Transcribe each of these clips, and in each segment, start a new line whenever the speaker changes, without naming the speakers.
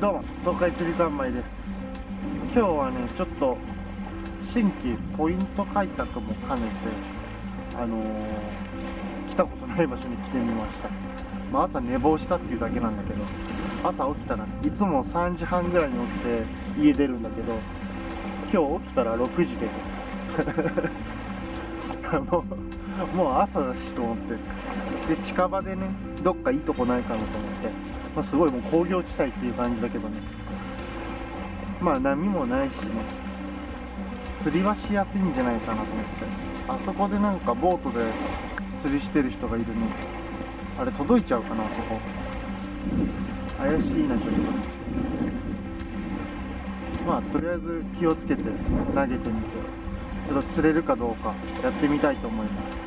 どうも、東海釣り三昧です。今日はね、ちょっと新規ポイント開拓も兼ねて、来たことない場所に来てみました。朝寝坊したっていうだけなんだけど、朝起きたら、いつも3時半ぐらいに起きて家出るんだけど、今日起きたら6時でもう朝だしと思って、で近場でね、どっかいいとこないかなと思って、すごいもう工業地帯っていう感じだけどね、波もないしね、釣りはしやすいんじゃないかなと思って、あそこでなんかボートで釣りしてる人がいるね。あれ届いちゃうかな、あそこ怪しいな、ちょっと。とりあえず気をつけて投げてみて、ちょっと釣れるかどうかやってみたいと思います。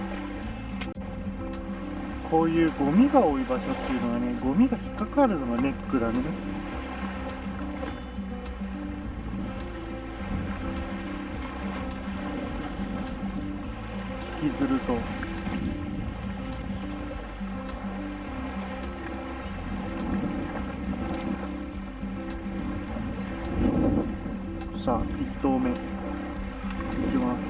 こういうゴミが多い場所っていうのはね、ゴミが引っかかるのがネックだね。引きずるとさあ、1投目いきます。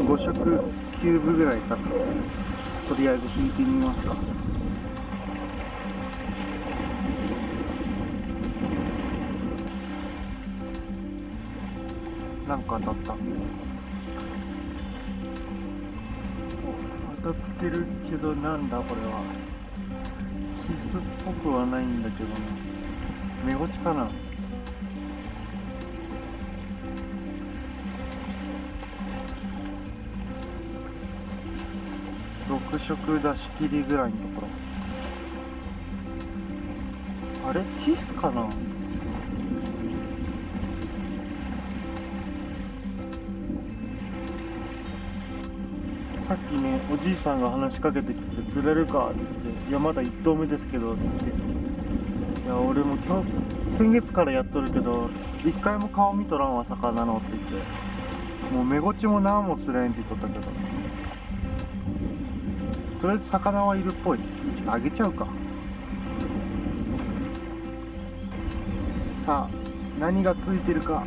5色キューブぐらいかな。とりあえず引いてみますか。なんか当たった。当たってるけど、なんだこれは。キスっぽくはないんだけどね。目ゴチかな。6色出し切りぐらいのところ。あれキスかな。さっきね、おじいさんが話しかけてきて釣れるかって言って、いやまだ1投目ですけどって言って、いや俺も先月からやっとるけど1回も顔見とらんわ魚のって言って、もう目ゴチも何も釣れんって言っとったけど、とりあえず魚はいるっぽい。ちょっとあげちゃうか。さあ、何がついてるか。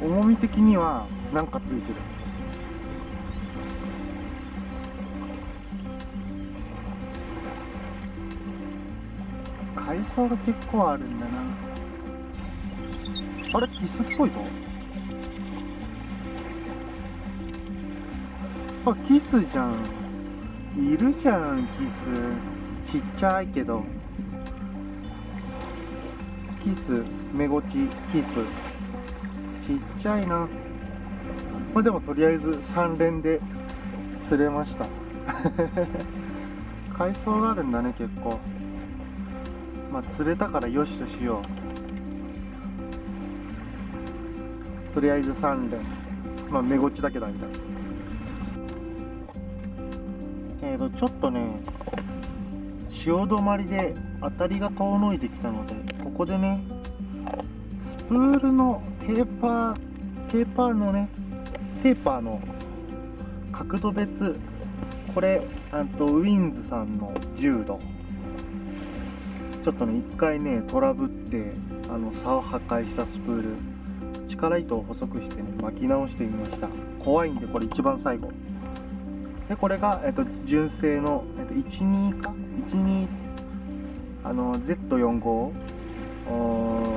重み的にはなんかついてる。海藻が結構あるんだな。あれキスっぽいぞ。あ、キスじゃん。いるじゃん、キス。ちっちゃいけど。キス、目ゴチ、キス。ちっちゃいな。でもとりあえず3連で釣れました。海藻があるんだね、結構。釣れたからよしとしよう。とりあえず3連。目ゴチだけだみたいな。ちょっとね、潮止まりで当たりが遠のいてきたので、ここでね、スプールのテーパーの角度別、これウィンズさんの10度、ちょっとね一回ねトラブって竿を破壊したスプール、力糸を細くしてね巻き直してみました。怖いんでこれ一番最後で、これが純正の12か12Z45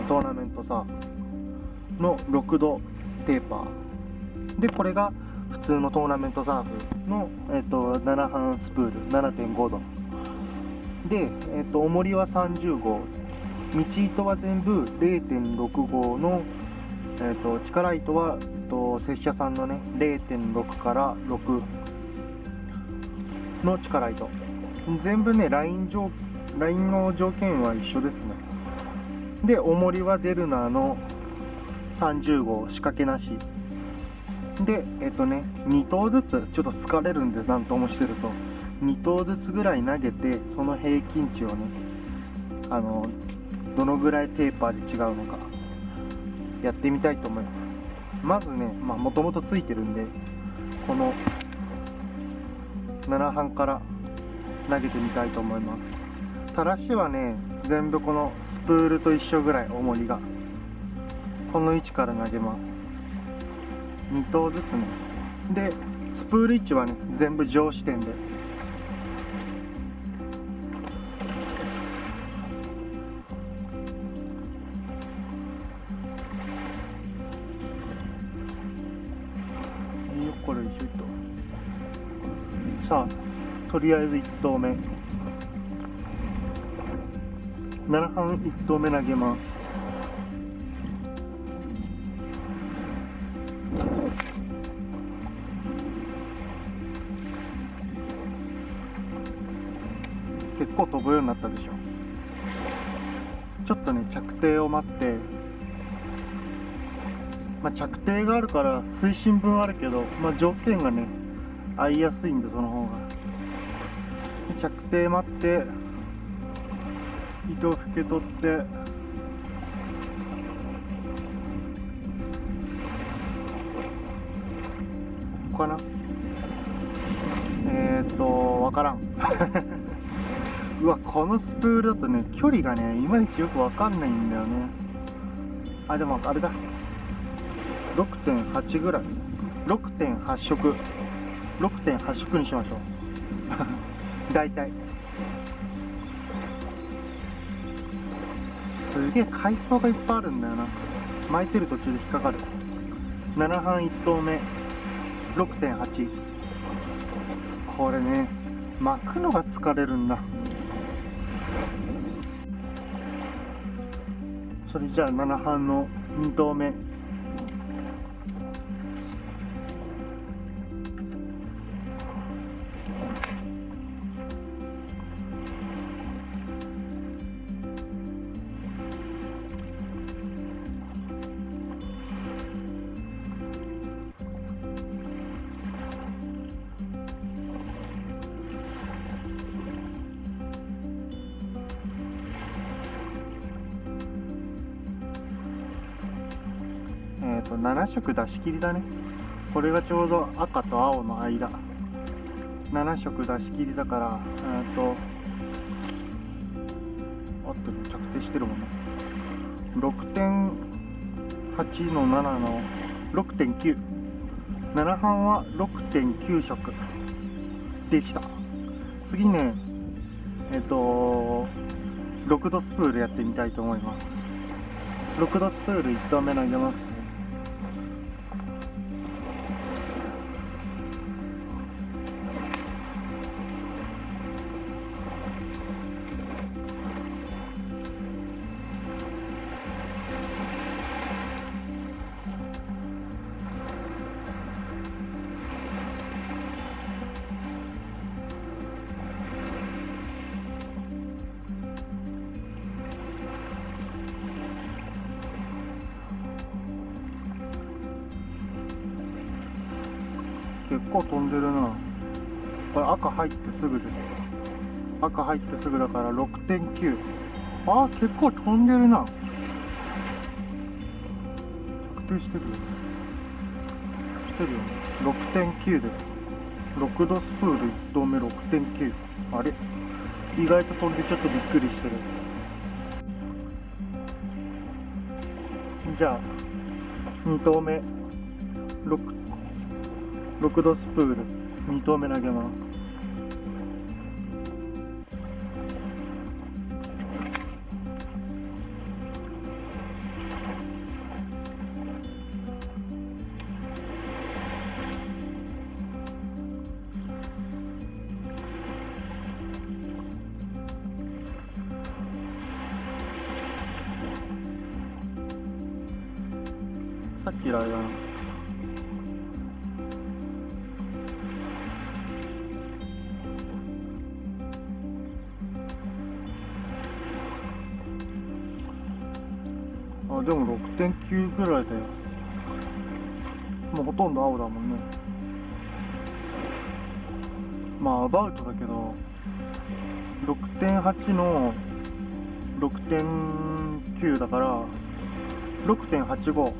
トーナメントサーフの6度テーパーで、これが普通のトーナメントサーフの7半スプール 7.5 度で、重りは30号、道糸は全部 0.6 号の、力糸は拙者さんのね 0.6 から6の力糸、全部ねラインの条件は一緒ですね。で、重りはデルナーの30号仕掛けなしで、2投ずつ、ちょっと疲れるんで何ともしてると2投ずつぐらい投げて、その平均値をねどのぐらいテーパーで違うのかやってみたいと思います。まずね、もともとついてるんで、この7半から投げてみたいと思います。たらしはね、全部このスプールと一緒ぐらい重りが、この位置から投げます。2投ずつね。でスプール位置はね、全部上視点で。これ一緒と。さあ、とりあえず1投目。7半1投目投げます。結構飛ぶようになったでしょ。ちょっとね、着底を待って、着底があるから推進分あるけど、条件がね合いやすいんで、その方が。着底待って、糸を受け取って、ここかな。わからんうわ、このスプールだとね、距離がねいまいちよくわかんないんだよね。でもあれだ、6.8 ぐらい、6.8 色6.8 色にしましょう大体。すげえ海藻がいっぱいあるんだよな。巻いてる途中で引っかかる。7半1投目 6.8。 これね、巻くのが疲れるんだ。それじゃあ7半の2投目。7色出し切りだね。これがちょうど赤と青の間。7色出し切りだから、合ってる、着底してるもんね。6.8 の7の 6.9。7半は 6.9 色でした。次ね、6度スプールやってみたいと思います。6度スプール1投目投げます。結構飛んでるな。これ赤入ってすぐです。赤入ってすぐだから 6.9。 結構飛んでるな。着底してるよね。6.9 です。6度スプール1投目 6.9。 あれ、意外と飛んでちょっとびっくりしてる。じゃあ2投目 6度スプール2投目投げます。さっきのあれだな。でも 6.9 ぐらいだよ。もうほとんど青だもんね。アバウトだけど 6.8 の6.9 だから6.85、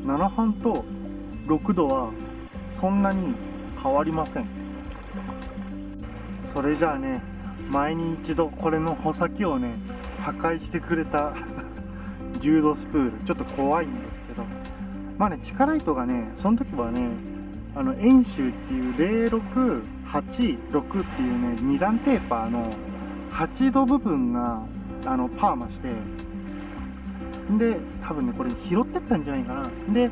7半と6度はそんなに変わりません。それじゃあね、前に一度これの穂先をね破壊してくれた10度スプール、ちょっと怖いんですけど、まあね、力糸がね、その時はね、遠州っていう0686っていうね2段テーパーの8度部分がパーマして、で多分ねこれ拾ってったんじゃないかな。で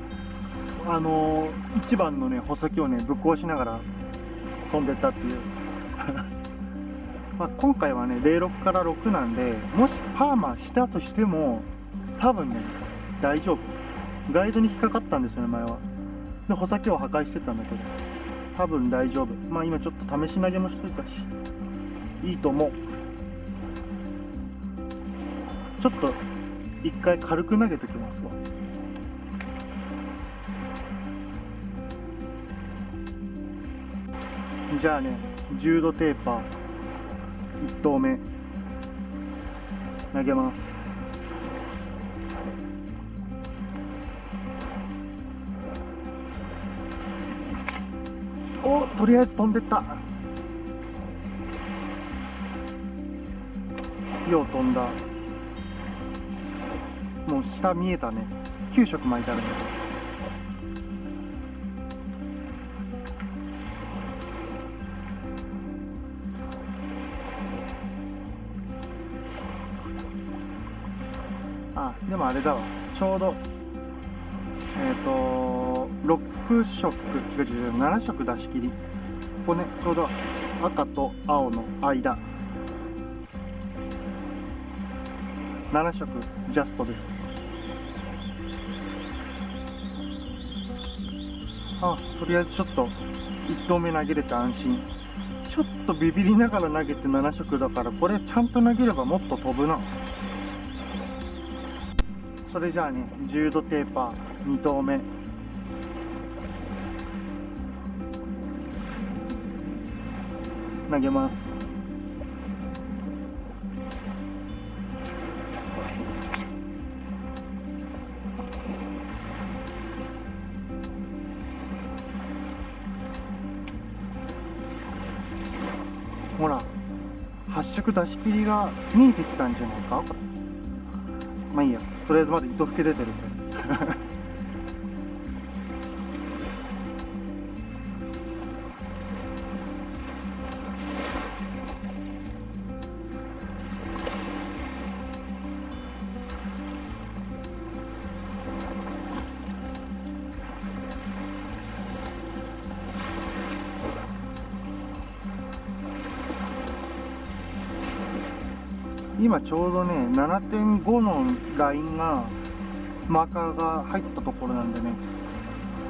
1番のね穂先をねぶっ壊しながら飛んでったっていうまあ今回はね06から6なんで、もしパーマしたとしても多分ね大丈夫。ガイドに引っかかったんですよね前は。で穂先を破壊してったんだけど多分大丈夫。まあ今ちょっと試し投げもしといたしいいと思う。ちょっと一回軽く投げてきますわ。じゃあね、10度テーパー1投目投げます。お、とりあえず飛んでった。よう飛んだ。もう下見えたね。9色巻いてあるんだけど。あ、でもあれだわ。ちょうど6色、違う違う、7色出し切り。ここね、ちょうど赤と青の間。7色ジャストです。あ、とりあえずちょっと1投目投げれて安心。ちょっとビビりながら投げて7色だから、これちゃんと投げればもっと飛ぶな。それじゃあね、10度テーパー2投目投げます。ほら、8色出し切りが見えてきたんじゃないか。まあいいや、とりあえずまだ糸吹き出てる今ちょうどね 7.5 のラインがマーカーが入ったところなんでね、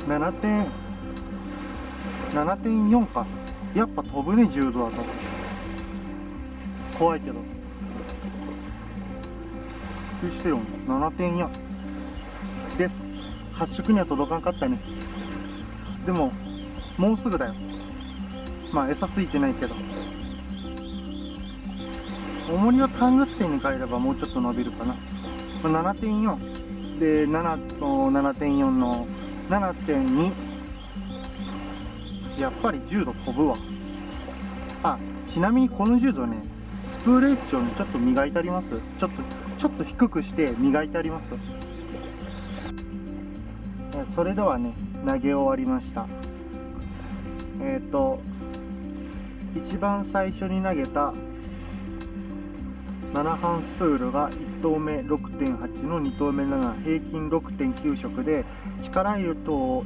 7.4 か。やっぱ飛ぶね、10度だと。怖いけどびっくりしてよ。 7.4 です。8色には届かんかったね。でももうすぐだよ。まあ餌ついてないけど、重りをタングステンに変えればもうちょっと伸びるかな。7.4 で7と 7.4 の 7.2、 やっぱり10度飛ぶわ。あ、ちなみにこの10度ね、スプールエッジをねちょっと磨いてあります。ちょっと低くして磨いてあります。それではね、投げ終わりました。一番最初に投げた7半スプールが1投目 6.8 の2投目7、平均 6.9 色で、力糸を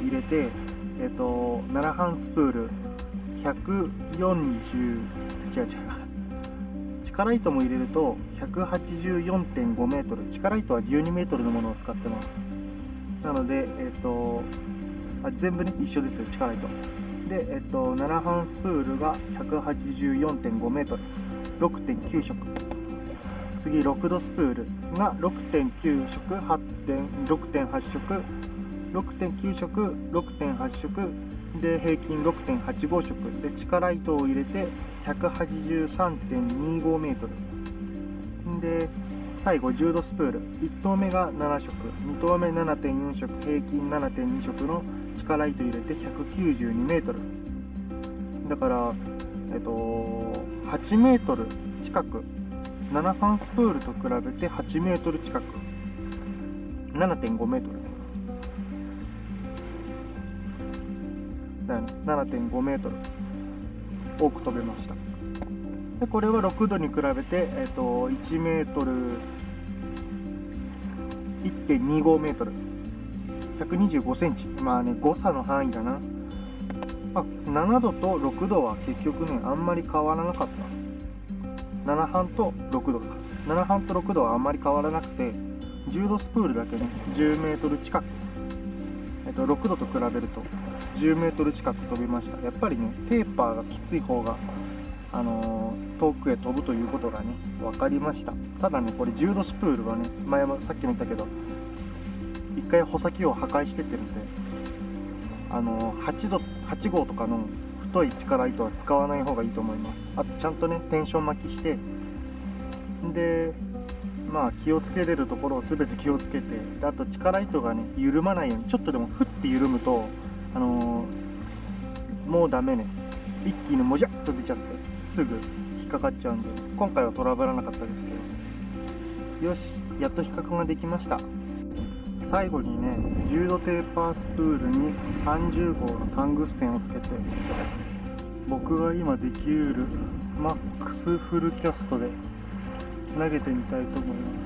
入れて、7半スプール140、違う、力糸も入れると 184.5 メートル、力糸は12メートルのものを使ってます。なので、全部ね一緒ですよ、力糸で。7半スプールが 184.5 メートル、6.9 色。次6度スプールが 6.9 色、6.8 色、6.9 色、6.8 色で、平均 6.85 色で、力糸を入れて 183.25 メートルで最後10度スプール、1投目が7色、2投目 7.4 色、平均 7.2 色の力糸入れて192メートルだから、8メートル近く、7班スプールと比べて8メートル近く、7.5 メートルだよね。7.5 メートル多く飛べました。でこれは6度に比べて、1メートル 1.25 メートル125センチ、まあね、誤差の範囲だな。7度と6度は結局ね、あんまり変わらなかった。7班と6度か。7班と6度はあんまり変わらなくて、10度スプールだけね、10メートル近く、6度と比べると10メートル近く飛びました。やっぱりね、テーパーがきつい方が、遠くへ飛ぶということがね、分かりました。ただね、これ10度スプールはね、前もさっきも言ったけど、一回穂先を破壊してってるんで、8号とかの太い力糸は使わない方がいいと思います。あとちゃんとね、テンション巻きして、でまあ気をつけれるところを全て気をつけて、であと力糸がね、緩まないように、ちょっとでもふって緩むと、もうダメね、一気にもじゃっと出ちゃってすぐ引っかかっちゃうんで、今回はトラブらなかったですけど、よし、やっと比較ができました。最後にね、10度テーパースプールに30号のタングステンをつけて、僕が今できうるマックスフルキャストで投げてみたいと思います。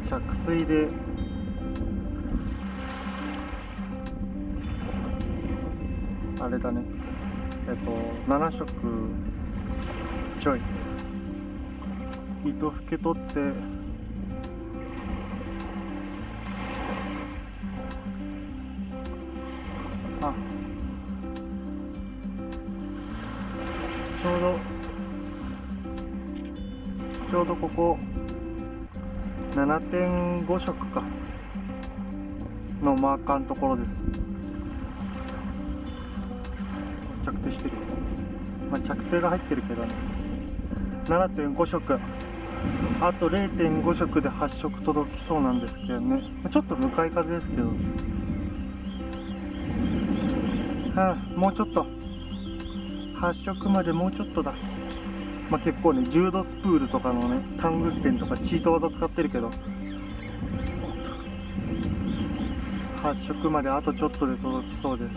着水であれだね、7色ちょい糸拭け取って、ちょうどここ 7.5 色かのマーカーのところです。着底してる、着底が入ってるけどね。 7.5 色、あと 0.5 色で8色届きそうなんですけどね。ちょっと向かい風ですけど、もうちょっと、8色までもうちょっとだ。結構ね、10度スプールとかのね、タングステンとかチート技使ってるけど、8色まであとちょっとで届きそうです。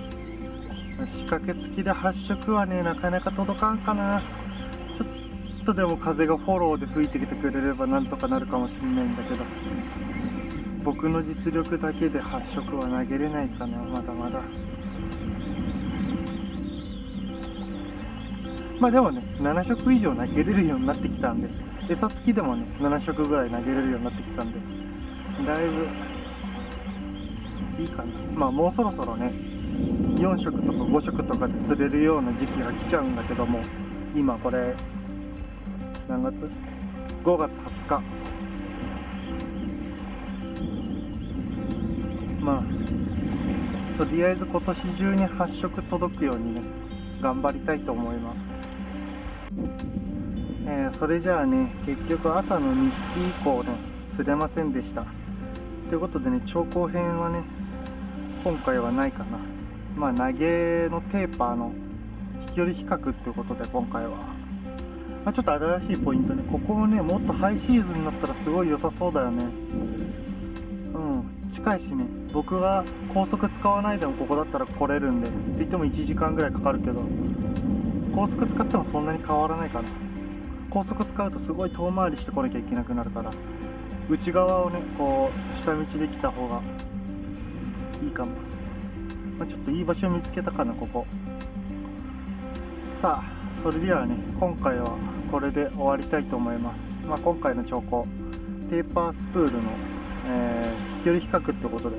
仕掛け付きで8色はね、なかなか届かんかな。ちょっとでも風がフォローで吹いてきてくれればなんとかなるかもしれないんだけど、僕の実力だけで8色は投げれないかな、まだまだ。でもね、7色以上投げれるようになってきたんで、餌付きでもね、7色ぐらい投げれるようになってきたんで、だいぶいいかな。もうそろそろね、4色とか5色とかで釣れるような時期が来ちゃうんだけども、今これ何月 ?5 月20日。とりあえず今年中に8色届くようにね、頑張りたいと思います。それじゃあね、結局朝の2匹以降ね、釣れませんでした。ということでね、長考編はね、今回はないかな。投げのテーパーの飛距離比較っていうことで、今回は、ちょっと新しいポイントね、ここをね、もっとハイシーズンになったらすごい良さそうだよね。近いしね、僕が高速使わないでもここだったら来れるんで、って言っても1時間ぐらいかかるけど、高速使ってもそんなに変わらないかな。高速使うとすごい遠回りしてこなきゃいけなくなるから、内側をね、こう下道で来た方がいいかも。ちょっといい場所見つけたかな、ここ。さあ、それではね、今回はこれで終わりたいと思います。今回の兆候、テーパースプールの、飛距離比較ってことで、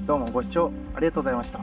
どうもご視聴ありがとうございました。